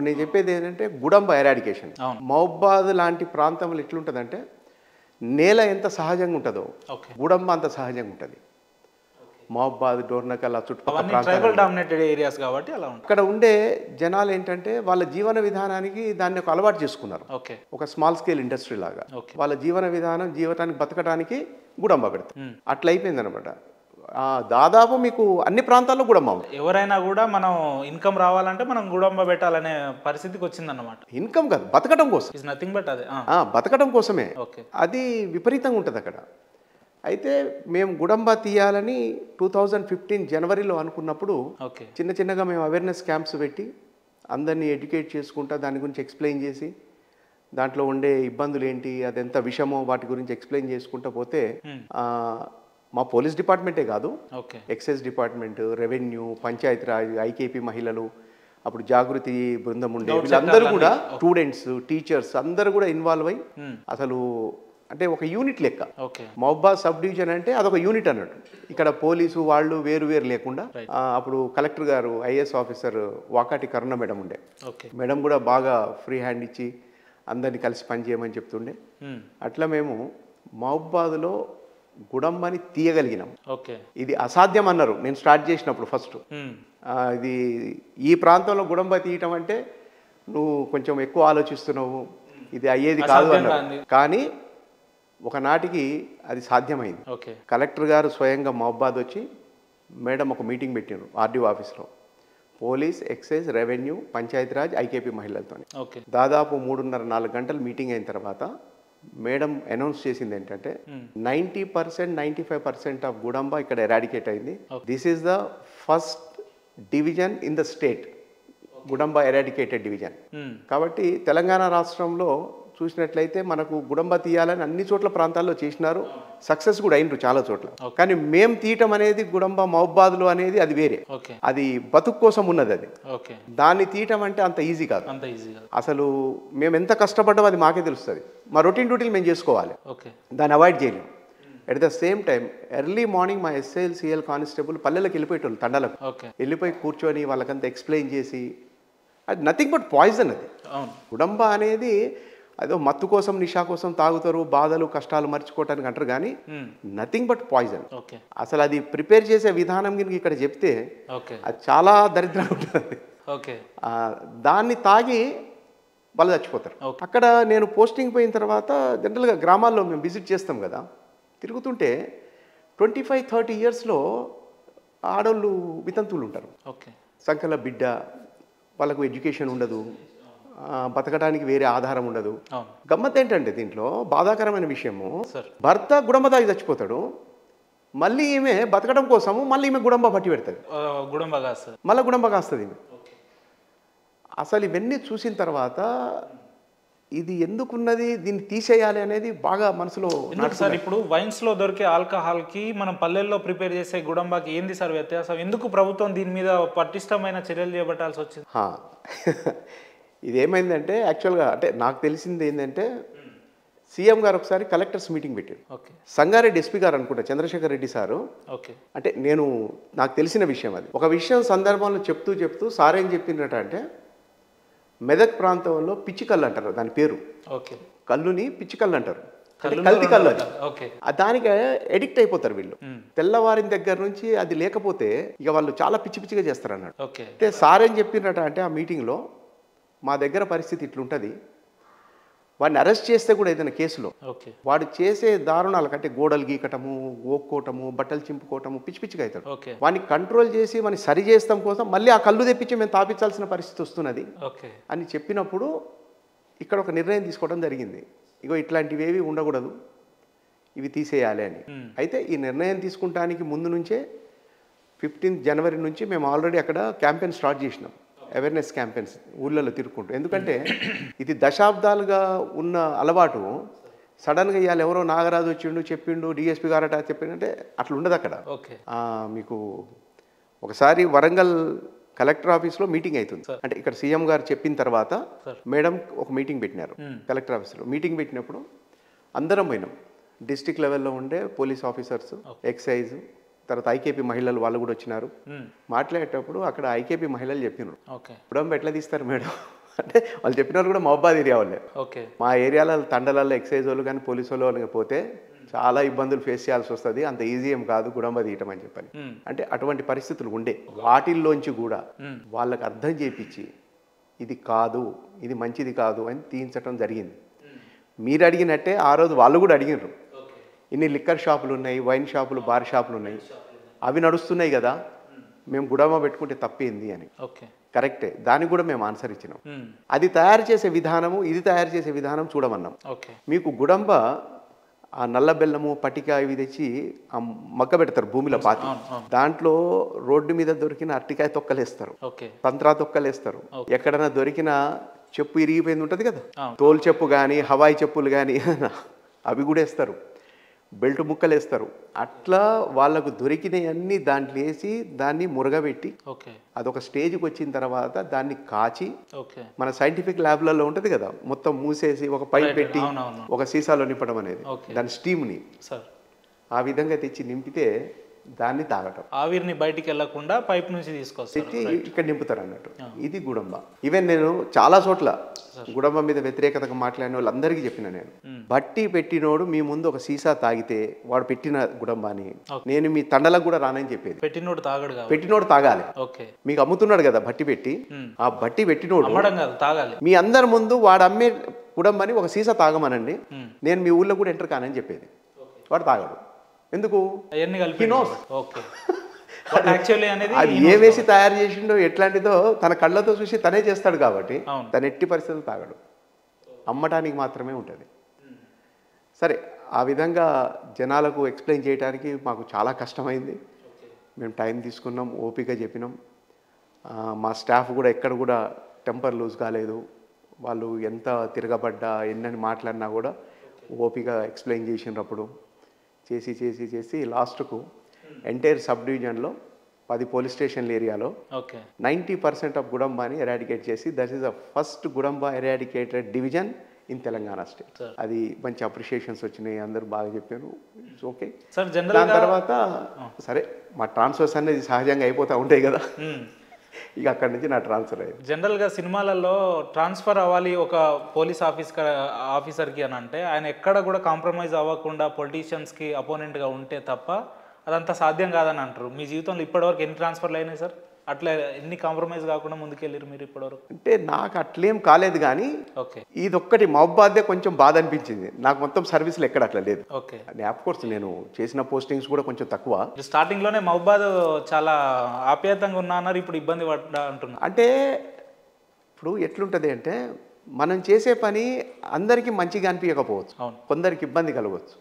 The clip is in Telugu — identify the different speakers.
Speaker 1: నేను చెప్పేది ఏంటంటే గుడంబ ఎరాడికేషన్. మహబాద్ లాంటి ప్రాంతంలో ఎట్లుంటుందంటే నేల ఎంత సహజంగా ఉంటుందో గుడంబ అంత సహజంగా ఉంటుంది. మహబాద్, డోర్నకల్ చుట్టుపక్కల
Speaker 2: ట్రైబల్ డామినేటెడ్ ఏరియాస్ కాబట్టి అలా ఉంటుంది.
Speaker 1: అక్కడ ఉండే జనాలు ఏంటంటే వాళ్ళ జీవన విధానానికి దాన్ని ఒక అలవాటు చేసుకున్నారు. ఒక స్మాల్ స్కేల్ ఇండస్ట్రీ లాగా వాళ్ళ జీవన విధానం జీవితానికి బతకడానికి గుడంబ పెడతారు. అట్లా అయిపోయింది అనమాట. దాదాపు మీకు అన్ని ప్రాంతాల్లో గుడంబ ఉంది.
Speaker 2: ఎవరైనా కూడా మనం ఇన్కమ్ రావాలంటే మనం గుడంబ పెట్టాలనే పరిస్థితికి వచ్చిందన్నమాట.
Speaker 1: ఇన్కమ్ కాదు, బతకడం కోసం.
Speaker 2: ఇట్స్ నథింగ్ బట్ అదే
Speaker 1: బతకడం కోసమే. అది విపరీతంగా ఉంటుంది అక్కడ. అయితే మేము గుడంబ తీయాలని 2015 జనవరిలో అనుకున్నప్పుడు చిన్న చిన్నగా మేము అవేర్నెస్ క్యాంప్స్ పెట్టి అందరినీ ఎడ్యుకేట్ చేసుకుంటా దాని గురించి ఎక్స్ప్లెయిన్ చేసి దాంట్లో ఉండే ఇబ్బందులు ఏంటి, అదెంత విషమో వాటి గురించి ఎక్స్ప్లెయిన్ చేసుకుంటా పోతే మా పోలీస్ డిపార్ట్మెంటే కాదు, excise department, revenue, Panchayati Raj, IKP మహిళలు, అప్పుడు జాగృతి బృందం ఉండే వీళ్ళందరూ కూడా స్టూడెంట్స్, టీచర్స్ అందరూ కూడా ఇన్వాల్వ్ అయ్యి అసలు అంటే ఒక యూనిట్ లెక్క. మహబాద్ సబ్ డివిజన్ అంటే అదొక యూనిట్ అన్నట్టు. ఇక్కడ పోలీసు వాళ్ళు వేరు వేరు లేకుండా అప్పుడు కలెక్టర్ గారు ఐఏఎస్ ఆఫీసర్ వాకాటి కరుణ మేడం ఉండే. మేడం కూడా బాగా ఫ్రీ హ్యాండ్ ఇచ్చి అందరినీ కలిసి పనిచేయమని చెప్తుండే. అట్లా మేము మహబాద్లో గుడంబని తీయగలిగినాం. ఇది అసాధ్యం అన్నారు నేను స్టార్ట్ చేసినప్పుడు ఫస్ట్. ఇది ఈ ప్రాంతంలో గుడంబ తీయటం అంటే నువ్వు కొంచెం ఎక్కువ ఆలోచిస్తున్నావు, ఇది అయ్యేది కాదు అన్నారు. కానీ ఒకనాటికి అది సాధ్యమైంది. కలెక్టర్ గారు స్వయంగా మహబాద్ వచ్చి మేడం ఒక మీటింగ్ పెట్టినారు ఆర్డీఓ ఆఫీస్లో. Police, excise, revenue, Panchayati Raj, IKP మహిళలతో దాదాపు 3.5-4 గంటలు మీటింగ్ అయిన తర్వాత మేడం అనౌన్స్ చేసింది ఏంటంటే 90%, 95% ఆఫ్ గుడంబ ఇక్కడ ఎరాడికేట్ అయింది. This is the first division in the state, గుడంబ ఎరాడికేటెడ్ డివిజన్. కాబట్టి తెలంగాణ రాష్ట్రంలో చూసినట్లయితే మనకు గుడంబ తీయాలని అన్ని చోట్ల ప్రాంతాల్లో చేసినారు, సక్సెస్ కూడా అయినరు చాలా చోట్ల. కానీ మేం తీయటం అనేది గుడంబ మహబాద్లో అనేది అది వేరే, అది బతుకు కోసం ఉన్నది. అది దాన్ని తీయటం అంటే అంత ఈజీ కాదు. అసలు మేము ఎంత కష్టపడ్డామో అది మాకే తెలుస్తుంది. మా రొటీన్ డ్యూటీలు మేము చేసుకోవాలి, దాన్ని అవాయిడ్ చేయలేము. At the same time early morning మా ఎస్ఐఎల్, సిఎల్ కానిస్టేబుల్ పల్లెలకు వెళ్ళిపోయేటోళ్ళు, తండాలకు వెళ్ళిపోయి కూర్చొని వాళ్ళకంతా ఎక్స్ప్లెయిన్ చేసి, అది నథింగ్ బట్ పాయిజన్. అది గుడంబ అనేది అదో మత్తు కోసం, నిషా కోసం తాగుతారు, బాధలు కష్టాలు మర్చిపోవటానికి అంటారు, కానీ నథింగ్ బట్ పాయిజన్. అసలు అది ప్రిపేర్ చేసే విధానం ఇక్కడ చెప్తే అది చాలా దరిద్రంగా ఉంటుంది. దాన్ని తాగి వాళ్ళు చచ్చిపోతారు. అక్కడ నేను పోస్టింగ్ పోయిన తర్వాత జనరల్గా గ్రామాల్లో మేము విజిట్ చేస్తాం కదా, తిరుగుతుంటే 25-30 ఇయర్స్లో ఆడవాళ్ళు వితంతువులు ఉంటారు. సంఖ్యల బిడ్డ, వాళ్ళకు ఎడ్యుకేషన్ ఉండదు, బతకడానికి వేరే ఆధారం ఉండదు. గమ్మత్ ఏంటంటే దీంట్లో బాధాకరమైన విషయము, భర్త గుడంబ తాగి చచ్చిపోతాడు, మళ్ళీ ఈమె బతకడం కోసము మళ్ళీ ఈమె గుడంబ పట్టి పెడతాడు, మళ్ళీ గుడంబ కాస్తుంది. అసలు ఇవన్నీ చూసిన తర్వాత ఇది ఎందుకున్నది, దీన్ని తీసేయాలి అనేది బాగా మనసులో.
Speaker 2: సార్ ఇప్పుడు వైన్స్ లో దొరికే ఆల్కహాల్ కి మనం పల్లెల్లో ప్రిపేర్ చేసే గుడంబాకి ఏంది సార్ వ్యత్యాసం? ఎందుకు ప్రభుత్వం దీని మీద పటిష్టమైన చర్యలు చేపట్టాల్సి వచ్చింది?
Speaker 1: ఇదేమైందంటే యాక్చువల్గా అంటే నాకు తెలిసింది ఏంటంటే సీఎం గారు ఒకసారి కలెక్టర్స్ మీటింగ్ పెట్టారు. సంగారెడ్డి ఎస్పీ గారు అనుకుంటా, చంద్రశేఖర్ రెడ్డి సారు. అంటే నాకు తెలిసిన విషయం అది. ఒక విషయం సందర్భంలో చెప్తూ సార్ ఏం చెప్పిందట అంటే, మెదక్ ప్రాంతంలో పిచ్చి కళ్ళు అంటారు దాని పేరు. కళ్ళుని పిచ్చి కళ్ళు అంటారు, కల్తీ కళ్ళు. అది దానికి ఎడిక్ట్ అయిపోతారు వీళ్ళు. తెల్లవారిన దగ్గర నుంచి అది లేకపోతే ఇక వాళ్ళు చాలా పిచ్చి పిచ్చిగా చేస్తారు అన్నాడు. అంటే సార్ ఏం చెప్పిందట అంటే ఆ మీటింగ్లో, మా దగ్గర పరిస్థితి ఇట్లుంటుంది, వాడిని అరెస్ట్ చేస్తే కూడా ఏదైనా కేసులో వాడు చేసే దారుణాల కంటే గోడలు గీకటము, ఓక్కోవటము, బట్టలు చింపుకోవటము, పిచ్చి పిచ్చిగా అవుతాడు. వాడిని కంట్రోల్ చేసి వాడిని సరి చేస్తాం కోసం మళ్ళీ ఆ కళ్ళు తెప్పించి మేము తాపించాల్సిన పరిస్థితి వస్తున్నది అని చెప్పినప్పుడు ఇక్కడ ఒక నిర్ణయం తీసుకోవడం జరిగింది. ఇగో ఇట్లాంటివేవి ఉండకూడదు, ఇవి తీసేయాలి అని. అయితే ఈ నిర్ణయం తీసుకుంటానికి ముందు నుంచే 15 జనవరి నుంచి మేము ఆల్రెడీ అక్కడ క్యాంపెయిన్ స్టార్ట్ చేసినాం, అవేర్నెస్ క్యాంపెయిన్స్ ఊళ్ళలో తిరుగుకుంటూ. ఎందుకంటే ఇది దశాబ్దాలుగా ఉన్న అలవాటు, సడన్గా ఇవాళ ఎవరో నాగరాజు వచ్చిండు చెప్పిండు, డిఎస్పీ గారట చెప్పిండంటే అట్లా ఉండదు అక్కడ. మీకు ఒకసారి వరంగల్ కలెక్టర్ ఆఫీస్లో మీటింగ్ అవుతుంది. అంటే ఇక్కడ సీఎం గారు చెప్పిన తర్వాత మేడం ఒక మీటింగ్ పెట్టినారు కలెక్టర్ ఆఫీస్లో. మీటింగ్ పెట్టినప్పుడు అందరం పోయినాం, డిస్ట్రిక్ట్ లెవెల్లో ఉండే పోలీస్ ఆఫీసర్స్, ఎక్సైజ్, తర్వాత ఐకేపీ మహిళలు వాళ్ళు కూడా వచ్చినారు. మాట్లాడేటప్పుడు అక్కడ ఐకేపీ మహిళలు చెప్పినారు, గుడంబ ఎట్లా తీస్తారు మేడం అంటే వాళ్ళు చెప్పిన వాళ్ళు కూడా మహబాద్ ఏరియా వాళ్ళే.
Speaker 2: ఓకే.
Speaker 1: మా ఏరియాలో తండలలో ఎక్సైజ్ వాళ్ళు కానీ పోలీసు వాళ్ళు పోతే చాలా ఇబ్బందులు ఫేస్ చేయాల్సి వస్తుంది, అంత ఈజీ ఏం కాదు గుడంబ తీయటం అని చెప్పని. అంటే అటువంటి పరిస్థితులు ఉండే. వాటిల్లోంచి కూడా వాళ్ళకి అర్థం చేపించి ఇది కాదు, ఇది మంచిది కాదు అని తీయించడం జరిగింది. మీరు అడిగినట్టే ఆ రోజు వాళ్ళు కూడా అడిగినారు, ఇన్ని లిక్కర్ షాపులు ఉన్నాయి, వైన్ షాపులు, బార్ షాపులు ఉన్నాయి, అవి నడుస్తున్నాయి కదా, మేము గుడంబ పెట్టుకుంటే తప్పేంది అని. కరెక్టే, దానికి కూడా మేము ఆన్సర్ ఇచ్చినాం. అది తయారు చేసే విధానము, ఇది తయారు చేసే విధానం చూడమన్నాం. మీకు గుడంబ ఆ నల్ల బెల్లము, పటిక ఇవి తెచ్చి మగ్గ పెడతారు భూమిలో పాతి, దాంట్లో రోడ్డు మీద దొరికిన అరటికాయ తొక్కలేస్తారు, తంత్రా తొక్కలేస్తారు, ఎక్కడైనా దొరికిన చెప్పు ఇరిగిపోయింది ఉంటుంది కదా, తోలు చెప్పు కానీ హవాయి చెప్పులు కానీ అవి కూడా వేస్తారు, బెల్ట్ ముక్కలు వేస్తారు. అట్లా వాళ్ళకు దొరికినవన్నీ దాంట్లో వేసి దాన్ని మురగబెట్టి అదొక స్టేజ్కి వచ్చిన తర్వాత దాన్ని కాచి మన సైంటిఫిక్ ల్యాబ్లలో ఉంటుంది కదా, మొత్తం మూసేసి ఒక పైప్ పెట్టి ఒక సీసాలో నింపడం అనేది, దాని స్టీమ్ని ఆ విధంగా తెచ్చి నింపితే దాన్ని తాగటం,
Speaker 2: ఆవిరిని బయటికి వెళ్ళకుండా పైప్ నుంచి తీసుకొచ్చి
Speaker 1: ఇక్కడ నింపుతారు అన్నట్టు. ఇది గుడంబ. ఈవెన్ నేను చాలా చోట్ల గుడంబ మీద వ్యతిరేకతగా మాట్లాడిన వాళ్ళందరికీ చెప్పిన, నేను బట్టి పెట్టినోడు మీ ముందు ఒక సీసా తాగితే వాడు పెట్టిన గుడంబాని నేను మీ తండలకు కూడా రానని చెప్పేది.
Speaker 2: పెట్టినోడు తాగడు,
Speaker 1: పెట్టినోడు తాగాలి. మీకు అమ్ముతున్నాడు కదా బట్టి పెట్టి, ఆ బట్టి పెట్టినోడు
Speaker 2: తాగాలి.
Speaker 1: మీ అందరి ముందు వాడు అమ్మే గుడంబాని ఒక సీసా తాగమనండి, నేను మీ ఊళ్ళో కూడా ఎంటర్ కానని చెప్పేది. వాడు తాగడు. ఎందుకు? అది ఏ వేసి తయారు చేసిండో ఎట్లాంటిదో తన కళ్ళతో చూసి తనే చేస్తాడు కాబట్టి తన ఎట్టి పరిస్థితులు తాగడు, అమ్మటానికి మాత్రమే ఉంటుంది. సరే, ఆ విధంగా జనాలకు ఎక్స్ప్లెయిన్ చేయడానికి మాకు చాలా కష్టమైంది. మేము టైం తీసుకున్నాం, ఓపిక చెప్పినాం. మా స్టాఫ్ కూడా ఎక్కడ కూడా టెంపర్ లూజ్ కాలేదు. వాళ్ళు ఎంత తిరగబడ్డా ఎన్నని మాట్లాడినా కూడా ఓపిక ఎక్స్ప్లెయిన్ చేసినప్పుడు చేసి చేసి చేసి లాస్ట్కు ఎంటైర్ సబ్ డివిజన్లో 10 పోలీస్ స్టేషన్ల ఏరియాలో 90% ఆఫ్ గుడంబాని ఎరాడికేట్ చేసి దట్ ఈస్ ద ఫస్ట్ గుడంబ eradicated division in Telangana state. అది మంచి అప్రిషియేషన్స్ వచ్చినాయి, అందరూ బాగా చెప్పారు. It's okay. దాని తర్వాత సరే మా ట్రాన్స్ఫర్స్ అనేది సహజంగా అయిపోతూ ఉంటాయి కదా, ఇక అక్కడి నుంచి నా ట్రాన్స్ఫర్ అయ్యింది.
Speaker 2: జనరల్గా సినిమాలలో ట్రాన్స్ఫర్ అవ్వాలి ఒక పోలీస్ ఆఫీసర్కి అని అంటే ఆయన ఎక్కడ కూడా కాంప్రమైజ్ అవ్వకుండా పొలిటీషియన్స్కి అపోనెంట్గా ఉంటే తప్ప అదంతా సాధ్యం కాదని అంటారు. మీ జీవితంలో ఇప్పటివరకు ఎన్ని ట్రాన్స్ఫర్లు అయినాయి సార్? అట్లా ఎన్ని కాంప్రమైజ్ కాకుండా ముందుకెళ్ళారు మీరు ఇప్పటివరకు?
Speaker 1: అంటే నాకు అట్లేం కాలేదు, కానీ ఇదొక్కటి మహబాదే కొంచెం బాధ అనిపించింది. నాకు మొత్తం సర్వీసులు ఎక్కడ అట్లా లేదు. ఆఫ్ కోర్స్ నేను చేసిన పోస్టింగ్స్ కూడా కొంచెం తక్కువ.
Speaker 2: స్టార్టింగ్ లోనే మహబాద్ చాలా ఆప్యాయంగా ఉన్నా అన్నారు, ఇప్పుడు ఇబ్బంది పడ్డా అంటున్నారు.
Speaker 1: అంటే ఇప్పుడు ఎట్లుంటది అంటే మనం చేసే పని అందరికీ మంచిగా అనిపించకపోవచ్చు, కొందరికి ఇబ్బంది కలగవచ్చు.